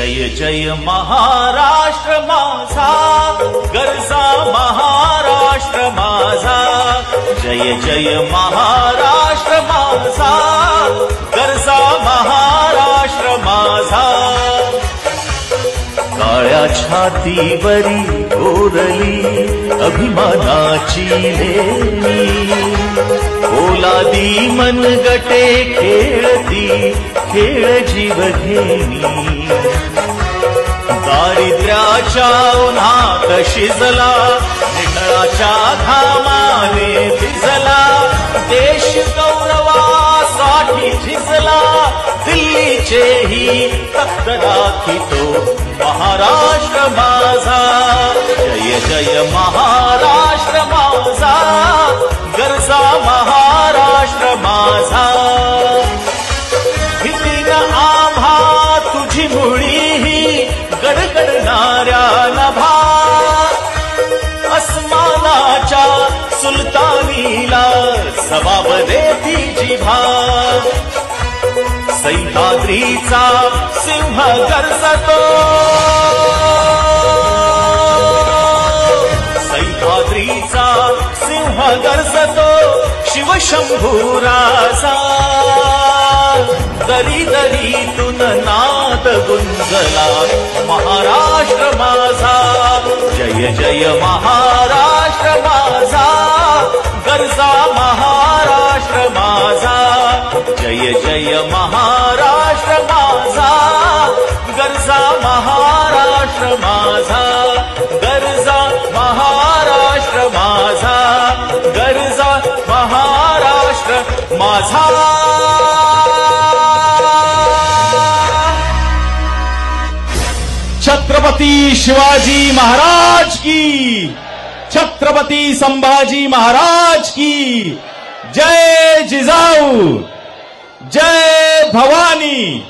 जय जय महाराष्ट्र माझा, गरजा महाराष्ट्र माझा। जय जय महाराष्ट्र माझा, गरजा महाराष्ट्र माझा। काळ्या छातीवरी कोरली अभिमानाची लेणी, ओलादी मनगटे खेळती खेळ जीव घेणी। दारिद्र्याच्या उन्हात शिजला, निखळाच्या घामाने भिजला, देश गौरवासाठी झिजला, दिल्लीचेही तख्त दाखितो महाराष्ट्र माझा। जय जय महाराष्ट्र माझा, गरजा महाराष्ट्र माझा। भीतीन आम्हा तुझी मुळीही गडगडणाऱ्या नभा, अस्मानाच्या सुलतानीला जबाब देती जिभा। सह्याद्रीचा सिंह गरजतो, सह्याद्रीचा सिंह गरजतो, शिवशंभू राजा। दरी दरीतून नाद गुंजला महाराष्ट्र माझा। जय जय महाराष्ट्र माझा, गरजा महाराष्ट्र माझा। जय जय महाराष्ट्र माझा, गरजा महाराष्ट्र माझा। गरजा महाराष्ट्र माझा, गरजा महाराष्ट्र माझा। छत्रपती शिवाजी महाराज की, छत्रपती संभाजी महाराज की जय। जिजाऊ जय भवानी।